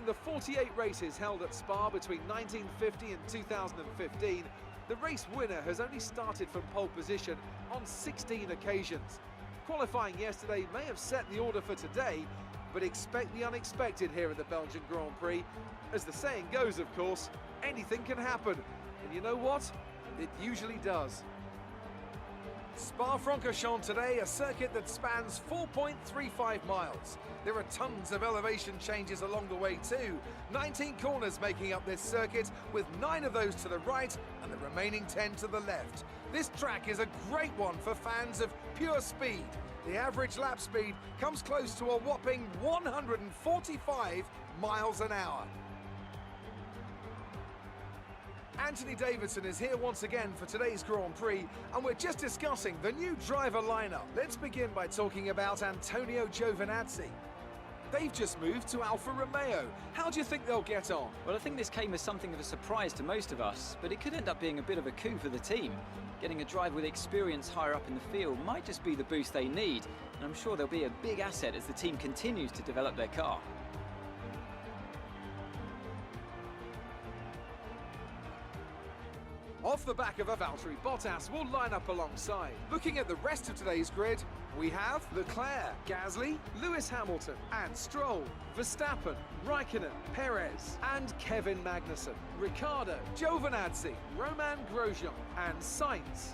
In the 48 races held at Spa between 1950 and 2015, the race winner has only started from pole position on 16 occasions. Qualifying yesterday may have set the order for today, but expect the unexpected here at the Belgian Grand Prix. As the saying goes, of course, anything can happen. And you know what? It usually does. Spa-Francorchamps today, a circuit that spans 4.35 miles. There are tons of elevation changes along the way too. 19 corners making up this circuit, with 9 of those to the right and the remaining 10 to the left. This track is a great one for fans of pure speed. The average lap speed comes close to a whopping 145 miles an hour. Anthony Davidson is here once again for today's Grand Prix, and we're just discussing the new driver lineup. Let's begin by talking about Antonio Giovinazzi. They've just moved to Alfa Romeo. How do you think they'll get on? Well, I think this came as something of a surprise to most of us, but it could end up being a bit of a coup for the team. Getting a driver with experience higher up in the field might just be the boost they need, and I'm sure they'll be a big asset as the team continues to develop their car. Off the back of a Valtteri Bottas will line up alongside. Looking at the rest of today's grid, we have Leclerc, Gasly, Lewis Hamilton and Stroll, Verstappen, Raikkonen, Perez and Kevin Magnussen, Ricciardo, Giovinazzi, Romain Grosjean and Sainz,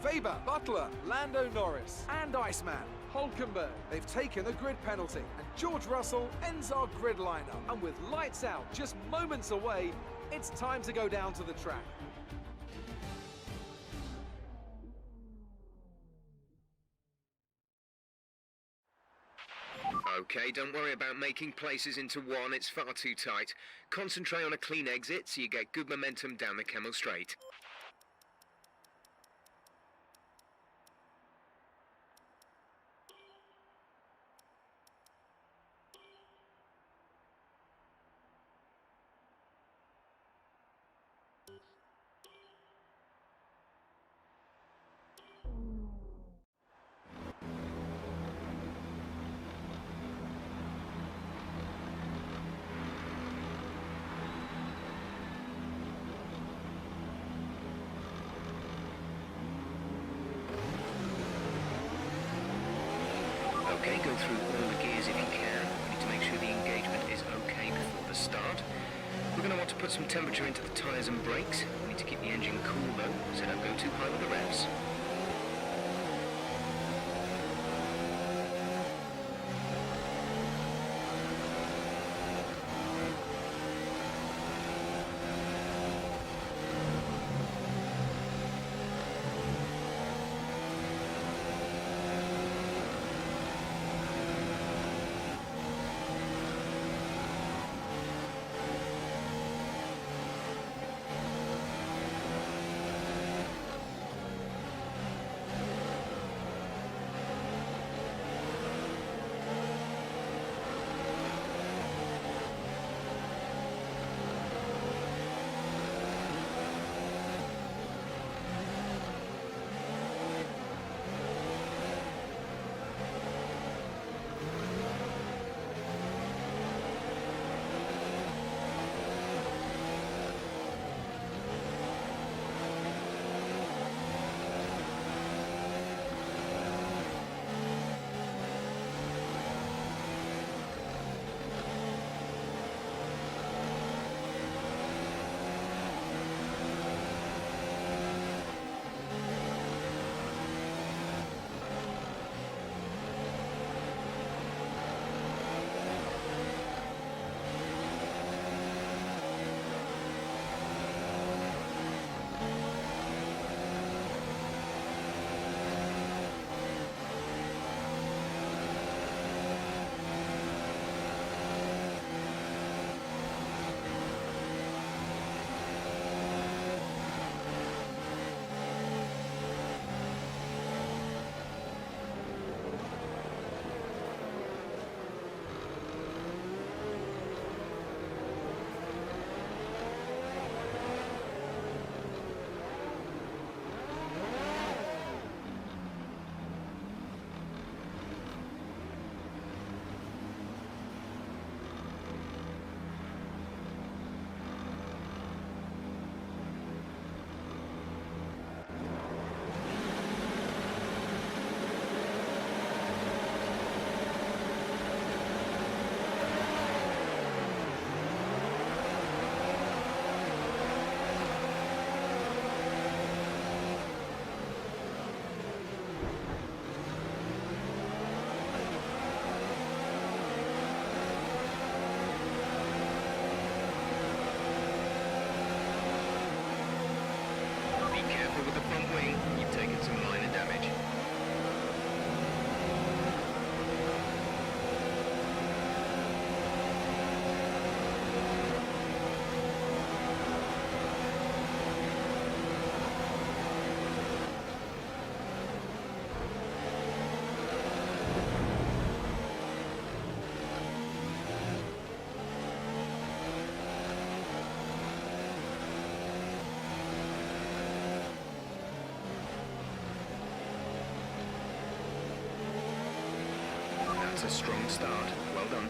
Weber, Butler, Lando Norris and Iceman, Hülkenberg. They've taken a grid penalty and George Russell ends our grid lineup. And with lights out just moments away, it's time to go down to the track. Okay, don't worry about making places into one, it's far too tight. Concentrate on a clean exit so you get good momentum down the Camel Straight. Okay, go through all the gears if you can. You need to make sure the engagement is okay before the start. We're going to want to put some temperature into the tyres and brakes. We need to keep the engine cool though, so don't go too high with the revs. That's a strong start. Well done.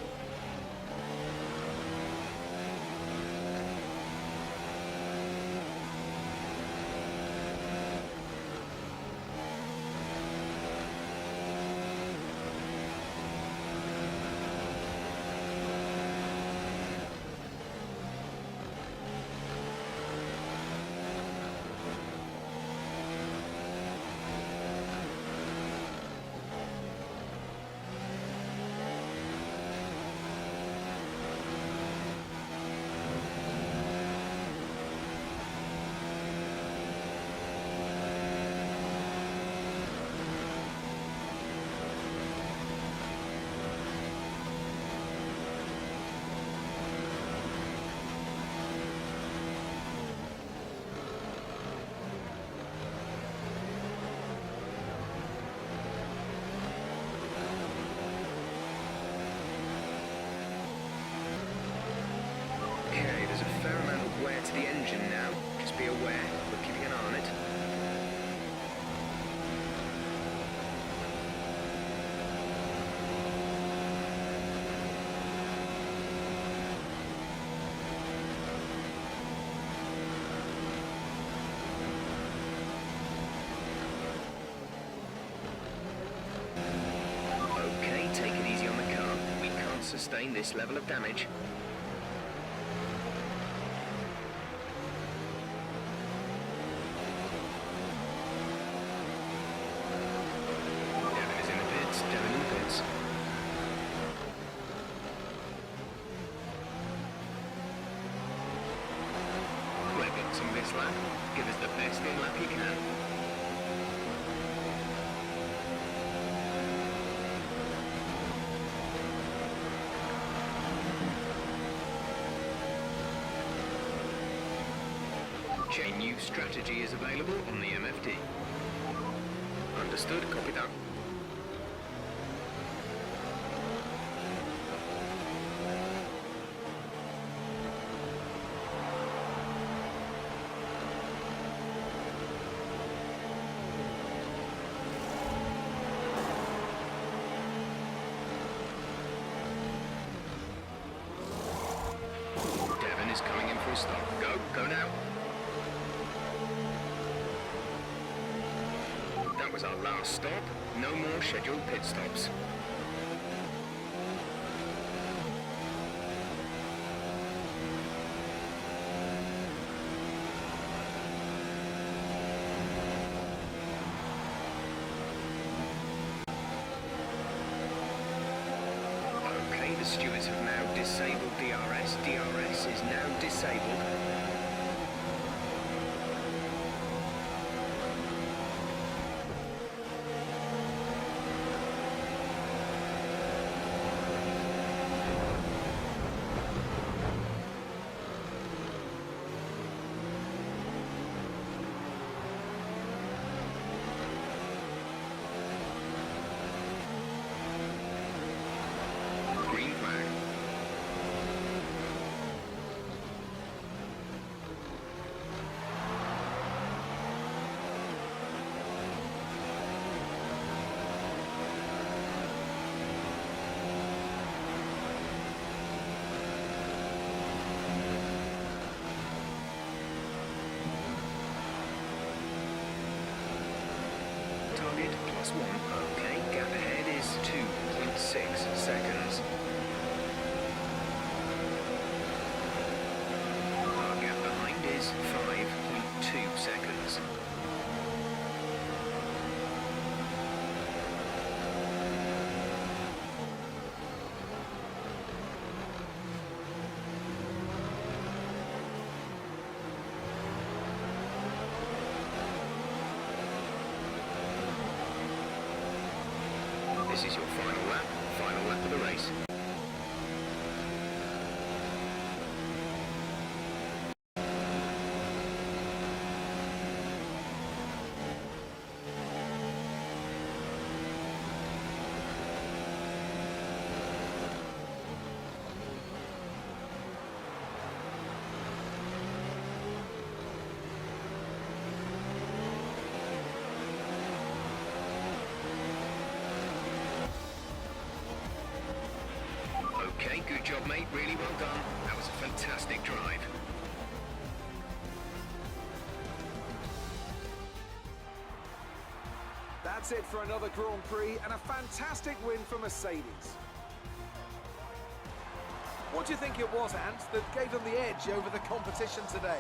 Okay, there's a fair amount of wear to the engine now. Just be aware, we're keeping an eye on it. Okay, take it easy on the car. We can't sustain this level of damage. Devin is in the pits. Devin in the pits. We're boxing this lap. Give us the best in lap you can. A new strategy is available on the MFD. Understood, copy that. Devin is coming in for a stop. Go now. That was our last stop. No more scheduled pit stops. Okay, the stewards have now disabled DRS. DRS is now disabled. Green flag. Target +1. Okay, gap ahead is 2.6 seconds. Our gap behind is 5.2 seconds. This is your final lap of the race. Okay, good job, mate. Really well done. That was a fantastic drive. That's it for another Grand Prix and a fantastic win for Mercedes. What do you think it was, Ant, that gave them the edge over the competition today?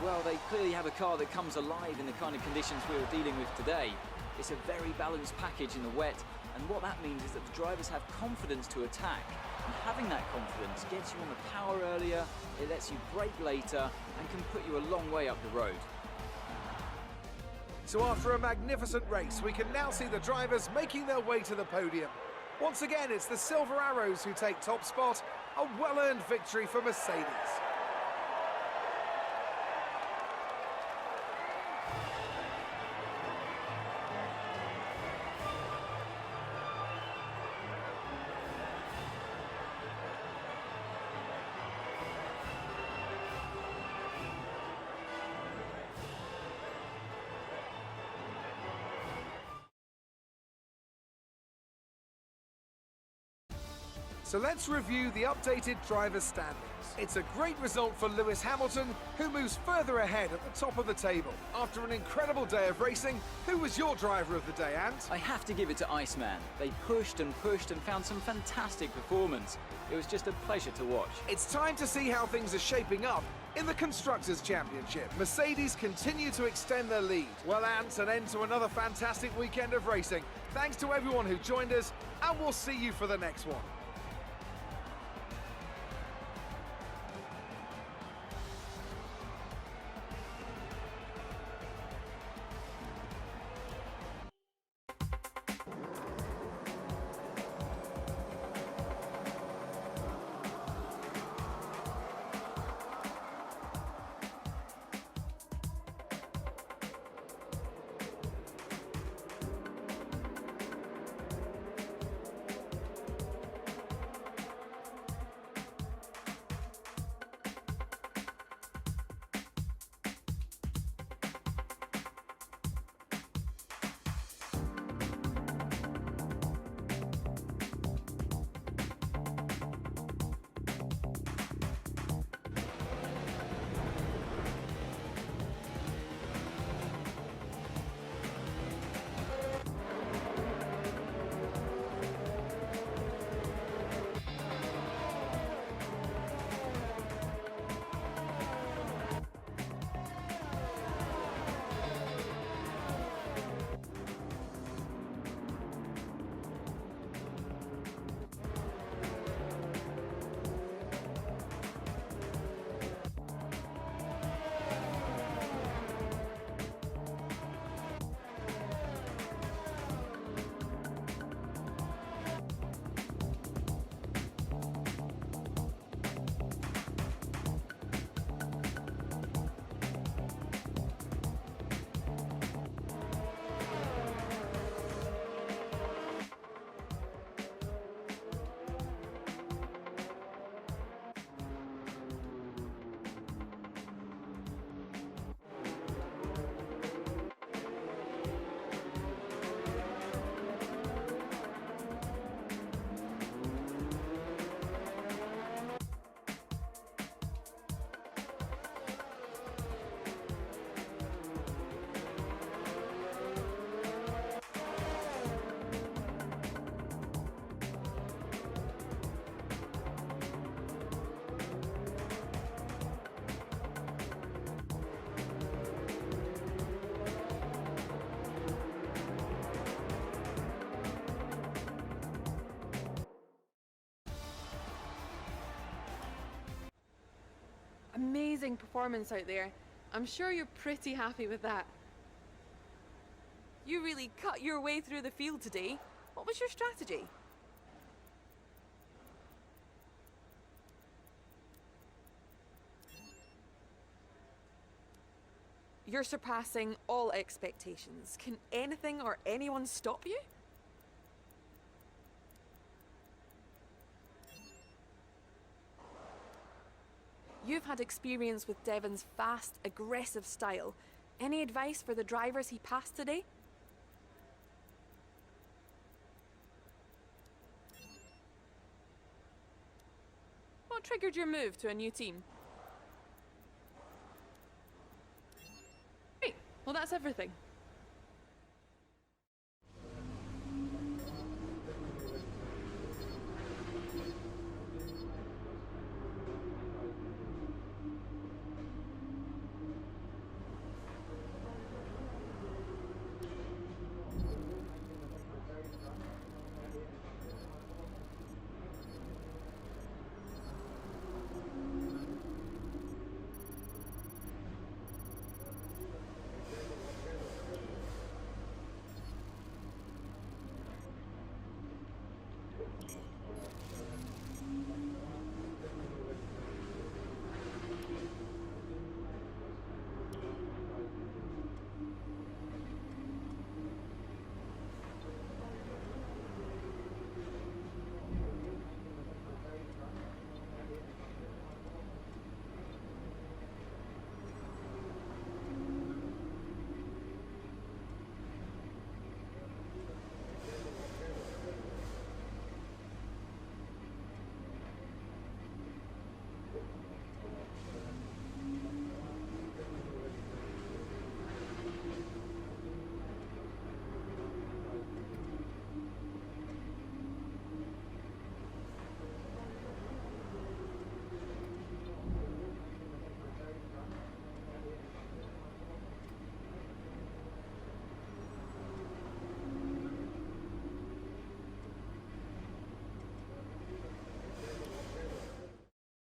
Well, they clearly have a car that comes alive in the kind of conditions we were dealing with today. It's a very balanced package in the wet, and what that means is that the drivers have confidence to attack. And having that confidence gets you on the power earlier, it lets you brake later, and can put you a long way up the road. So after a magnificent race, we can now see the drivers making their way to the podium. Once again, it's the Silver Arrows who take top spot, a well-earned victory for Mercedes. So let's review the updated drivers' standings. It's a great result for Lewis Hamilton, who moves further ahead at the top of the table. After an incredible day of racing, who was your driver of the day, Ant? I have to give it to Iceman. They pushed and found some fantastic performance. It was just a pleasure to watch. It's time to see how things are shaping up in the Constructors' Championship. Mercedes continue to extend their lead. Well, Ant, an end to another fantastic weekend of racing. Thanks to everyone who joined us, and we'll see you for the next one. Amazing performance out there. I'm sure you're pretty happy with that. You really cut your way through the field today. What was your strategy? You're surpassing all expectations. Can anything or anyone stop you? You've had experience with Devon's fast, aggressive style. Any advice for the drivers he passed today? What triggered your move to a new team? Great. Well, that's everything.